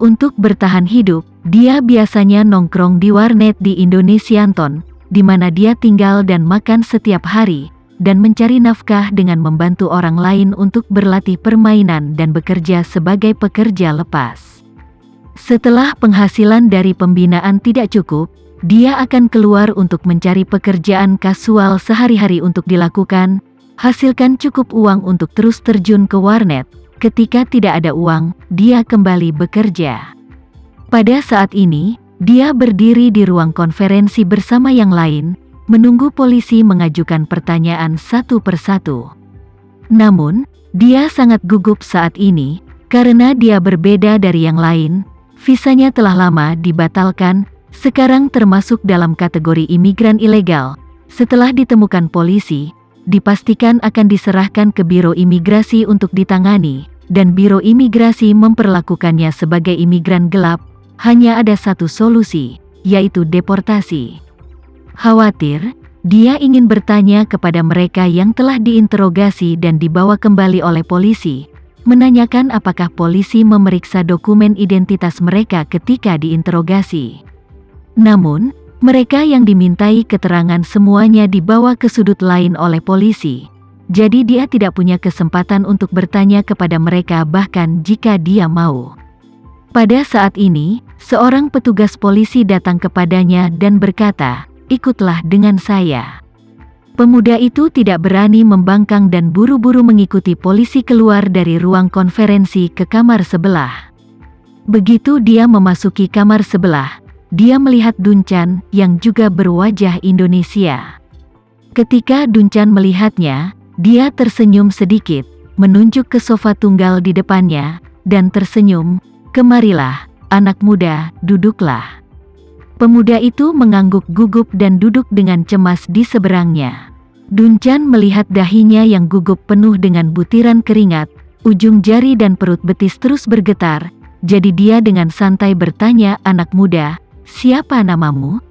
Untuk bertahan hidup, dia biasanya nongkrong di warnet di Indonesianton, di mana dia tinggal dan makan setiap hari, dan mencari nafkah dengan membantu orang lain untuk berlatih permainan dan bekerja sebagai pekerja lepas. Setelah penghasilan dari pembinaan tidak cukup, dia akan keluar untuk mencari pekerjaan kasual sehari-hari untuk dilakukan, hasilkan cukup uang untuk terus terjun ke warnet. Ketika tidak ada uang, dia kembali bekerja. Pada saat ini, dia berdiri di ruang konferensi bersama yang lain, menunggu polisi mengajukan pertanyaan satu persatu. Namun, dia sangat gugup saat ini, karena dia berbeda dari yang lain. Visanya telah lama dibatalkan, sekarang termasuk dalam kategori imigran ilegal. Setelah ditemukan polisi, dipastikan akan diserahkan ke Biro Imigrasi untuk ditangani, dan Biro Imigrasi memperlakukannya sebagai imigran gelap. Hanya ada satu solusi, yaitu deportasi. Khawatir, dia ingin bertanya kepada mereka yang telah diinterogasi dan dibawa kembali oleh polisi, menanyakan apakah polisi memeriksa dokumen identitas mereka ketika diinterogasi. Namun, mereka yang dimintai keterangan semuanya dibawa ke sudut lain oleh polisi. Jadi dia tidak punya kesempatan untuk bertanya kepada mereka bahkan jika dia mau. Pada saat ini, seorang petugas polisi datang kepadanya dan berkata, "Ikutlah dengan saya." Pemuda itu tidak berani membangkang dan buru-buru mengikuti polisi keluar dari ruang konferensi ke kamar sebelah. Begitu dia memasuki kamar sebelah, dia melihat Duncan yang juga berwajah Indonesia. Ketika Duncan melihatnya, dia tersenyum sedikit, menunjuk ke sofa tunggal di depannya, dan tersenyum, "Kemarilah, anak muda, duduklah." Pemuda itu mengangguk gugup dan duduk dengan cemas di seberangnya. Duncan melihat dahinya yang gugup penuh dengan butiran keringat, ujung jari dan perut betis terus bergetar, jadi dia dengan santai bertanya, "Anak muda, siapa namamu?"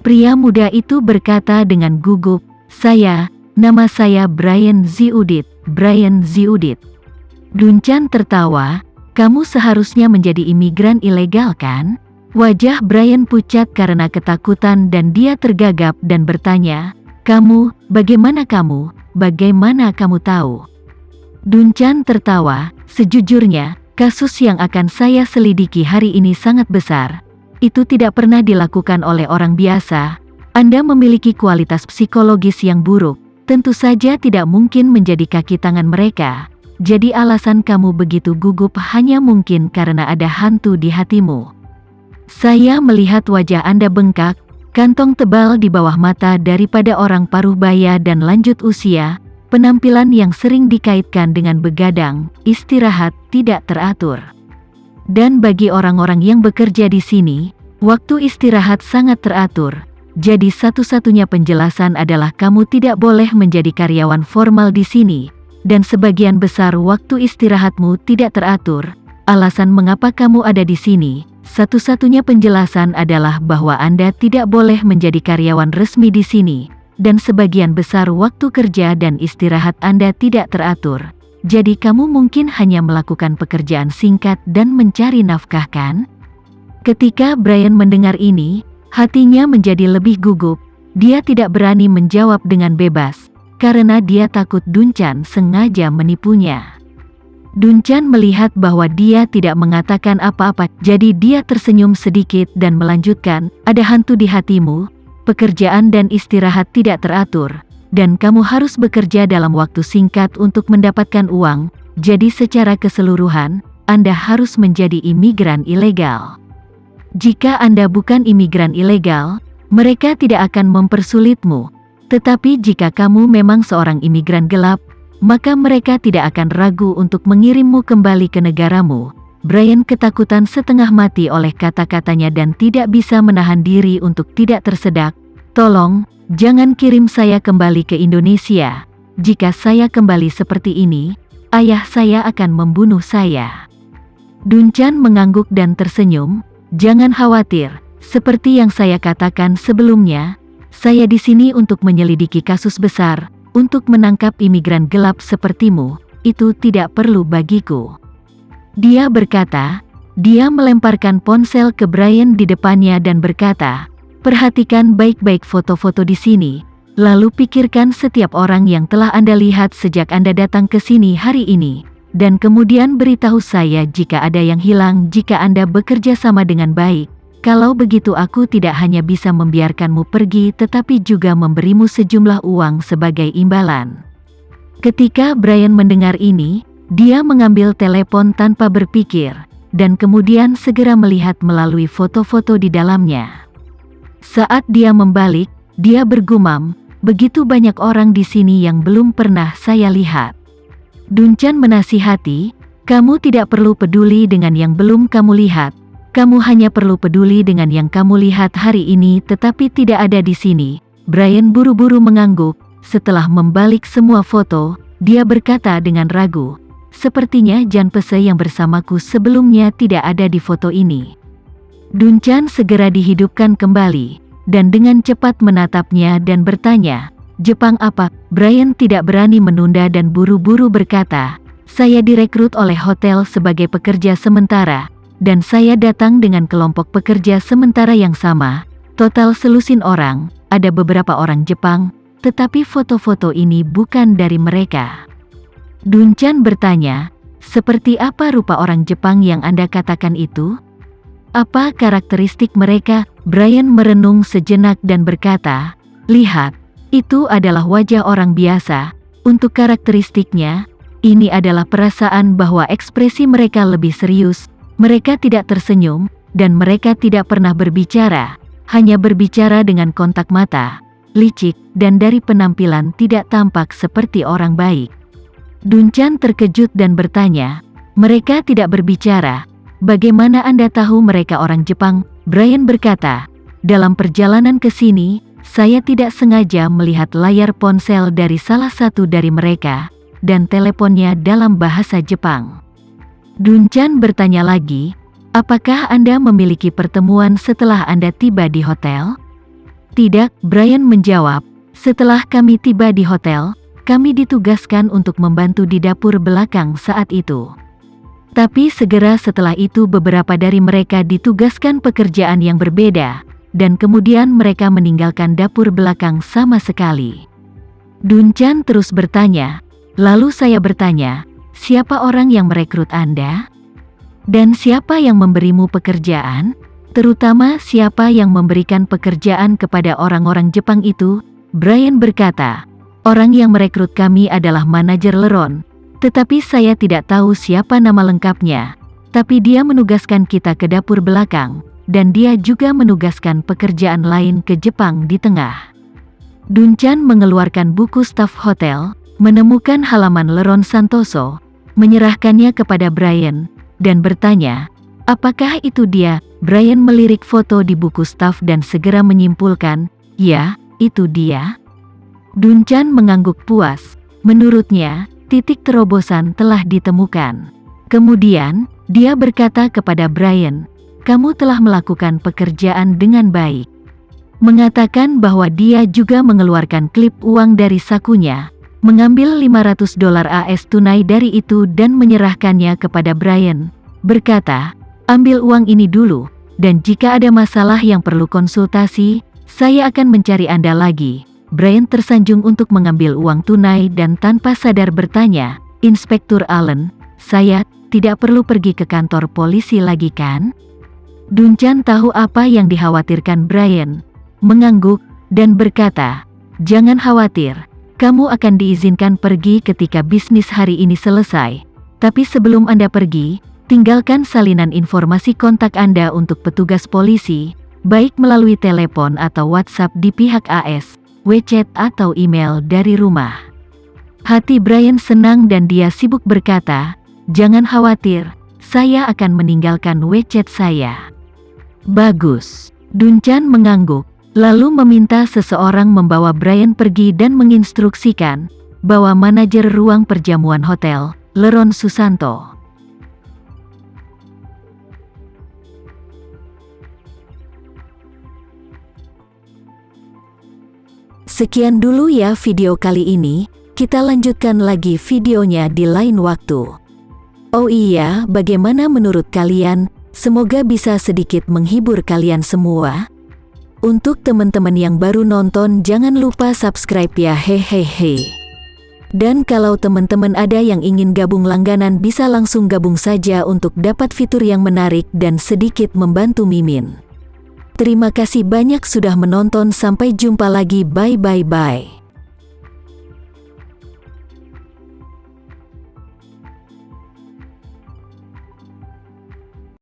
Pria muda itu berkata dengan gugup, Nama saya Brian Ziudit, Brian Ziudit." Duncan tertawa, "Kamu seharusnya menjadi imigran ilegal kan?" Wajah Brian pucat karena ketakutan dan dia tergagap dan bertanya, Bagaimana kamu tahu?" Duncan tertawa, "Sejujurnya, kasus yang akan saya selidiki hari ini sangat besar. Itu tidak pernah dilakukan oleh orang biasa. Anda memiliki kualitas psikologis yang buruk. Tentu saja tidak mungkin menjadi kaki tangan mereka. Jadi alasan kamu begitu gugup hanya mungkin karena ada hantu di hatimu. Saya melihat wajah Anda bengkak, kantong tebal di bawah mata daripada orang paruh baya dan lanjut usia, penampilan yang sering dikaitkan dengan begadang, istirahat tidak teratur. Dan bagi orang-orang yang bekerja di sini, waktu istirahat sangat teratur. Jadi satu-satunya penjelasan adalah kamu tidak boleh menjadi karyawan formal di sini, dan sebagian besar waktu istirahatmu tidak teratur. Alasan mengapa kamu ada di sini, satu-satunya penjelasan adalah bahwa Anda tidak boleh menjadi karyawan resmi di sini, dan sebagian besar waktu kerja dan istirahat Anda tidak teratur. Jadi kamu mungkin hanya melakukan pekerjaan singkat dan mencari nafkah kan?" Ketika Brian mendengar ini, hatinya menjadi lebih gugup. Dia tidak berani menjawab dengan bebas, karena dia takut Duncan sengaja menipunya. Duncan melihat bahwa dia tidak mengatakan apa-apa, jadi dia tersenyum sedikit dan melanjutkan, "Ada hantu di hatimu, pekerjaan dan istirahat tidak teratur, dan kamu harus bekerja dalam waktu singkat untuk mendapatkan uang, jadi secara keseluruhan, Anda harus menjadi imigran ilegal. Jika Anda bukan imigran ilegal, mereka tidak akan mempersulitmu. Tetapi jika kamu memang seorang imigran gelap, maka mereka tidak akan ragu untuk mengirimmu kembali ke negaramu." Brian ketakutan setengah mati oleh kata-katanya dan tidak bisa menahan diri untuk tidak tersedak. "Tolong, jangan kirim saya kembali ke Indonesia. Jika saya kembali seperti ini, ayah saya akan membunuh saya." Duncan mengangguk dan tersenyum, "Jangan khawatir, seperti yang saya katakan sebelumnya, saya di sini untuk menyelidiki kasus besar, untuk menangkap imigran gelap sepertimu, itu tidak perlu bagiku." Dia berkata, Dia melemparkan ponsel ke Brian di depannya dan berkata, "Perhatikan baik-baik foto-foto di sini, lalu pikirkan setiap orang yang telah Anda lihat sejak Anda datang ke sini hari ini, dan kemudian beritahu saya jika ada yang hilang jika Anda bekerja sama dengan baik. Kalau begitu aku tidak hanya bisa membiarkanmu pergi tetapi juga memberimu sejumlah uang sebagai imbalan." Ketika Brian mendengar ini, dia mengambil telepon tanpa berpikir, dan kemudian segera melihat melalui foto-foto di dalamnya. Saat dia membalik, dia bergumam, "Begitu banyak orang di sini yang belum pernah saya lihat." Duncan menasihati, "Kamu tidak perlu peduli dengan yang belum kamu lihat. Kamu hanya perlu peduli dengan yang kamu lihat hari ini tetapi tidak ada di sini." Brian buru-buru mengangguk. Setelah membalik semua foto, dia berkata dengan ragu, "Sepertinya Jan Pese yang bersamaku sebelumnya tidak ada di foto ini." Duncan segera dihidupkan kembali, dan dengan cepat menatapnya dan bertanya, "Jepang apa?" Brian tidak berani menunda dan buru-buru berkata, "Saya direkrut oleh hotel sebagai pekerja sementara, dan saya datang dengan kelompok pekerja sementara yang sama. Total selusin orang, ada beberapa orang Jepang, tetapi foto-foto ini bukan dari mereka." Duncan bertanya, "Seperti apa rupa orang Jepang yang Anda katakan itu? Apa karakteristik mereka?" Brian merenung sejenak dan berkata, "Lihat, itu adalah wajah orang biasa. Untuk karakteristiknya, ini adalah perasaan bahwa ekspresi mereka lebih serius, mereka tidak tersenyum, dan mereka tidak pernah berbicara, hanya berbicara dengan kontak mata, licik, dan dari penampilan tidak tampak seperti orang baik." Duncan terkejut dan bertanya, "Mereka tidak berbicara. Bagaimana Anda tahu mereka orang Jepang?" Brian berkata, "Dalam perjalanan ke sini, saya tidak sengaja melihat layar ponsel dari salah satu dari mereka, dan teleponnya dalam bahasa Jepang." Duncan bertanya lagi, "Apakah Anda memiliki pertemuan setelah Anda tiba di hotel?" "Tidak," Brian menjawab, "setelah kami tiba di hotel, kami ditugaskan untuk membantu di dapur belakang saat itu. Tapi segera setelah itu beberapa dari mereka ditugaskan pekerjaan yang berbeda, dan kemudian mereka meninggalkan dapur belakang sama sekali." Duncan terus bertanya, "Lalu saya bertanya, siapa orang yang merekrut Anda? Dan siapa yang memberimu pekerjaan? Terutama siapa yang memberikan pekerjaan kepada orang-orang Jepang itu?" Brian berkata, "Orang yang merekrut kami adalah manajer Leron, tetapi saya tidak tahu siapa nama lengkapnya. Tapi dia menugaskan kita ke dapur belakang, dan dia juga menugaskan pekerjaan lain ke Jepang di tengah." Duncan mengeluarkan buku staf hotel, menemukan halaman Leron Santoso, menyerahkannya kepada Brian, dan bertanya, "Apakah itu dia?" Brian melirik foto di buku staf dan segera menyimpulkan, "Ya, itu dia." Duncan mengangguk puas. Menurutnya, titik terobosan telah ditemukan. Kemudian, dia berkata kepada Brian, "Kamu telah melakukan pekerjaan dengan baik." Mengatakan bahwa dia juga mengeluarkan klip uang dari sakunya, mengambil $500 AS tunai dari itu dan menyerahkannya kepada Brian, berkata, "Ambil uang ini dulu, dan jika ada masalah yang perlu konsultasi, saya akan mencari Anda lagi." Brian tersanjung untuk mengambil uang tunai dan tanpa sadar bertanya, "Inspektur Allen, saya tidak perlu pergi ke kantor polisi lagi kan?" Duncan tahu apa yang dikhawatirkan Brian, mengangguk, dan berkata, "Jangan khawatir, kamu akan diizinkan pergi ketika bisnis hari ini selesai. Tapi sebelum Anda pergi, tinggalkan salinan informasi kontak Anda untuk petugas polisi, baik melalui telepon atau WhatsApp di pihak AS, WeChat atau email dari rumah." Hati Brian senang dan dia sibuk berkata, "Jangan khawatir, saya akan meninggalkan WeChat saya." "Bagus." Duncan mengangguk, lalu meminta seseorang membawa Brian pergi dan menginstruksikan bahwa manajer ruang perjamuan hotel, Leron Susanto. Sekian dulu ya video kali ini, kita lanjutkan lagi videonya di lain waktu. Oh iya, bagaimana menurut kalian? Semoga bisa sedikit menghibur kalian semua. Untuk teman-teman yang baru nonton, jangan lupa subscribe ya, hehehe. Dan kalau teman-teman ada yang ingin gabung langganan, bisa langsung gabung saja untuk dapat fitur yang menarik dan sedikit membantu Mimin. Terima kasih banyak sudah menonton, sampai jumpa lagi, bye.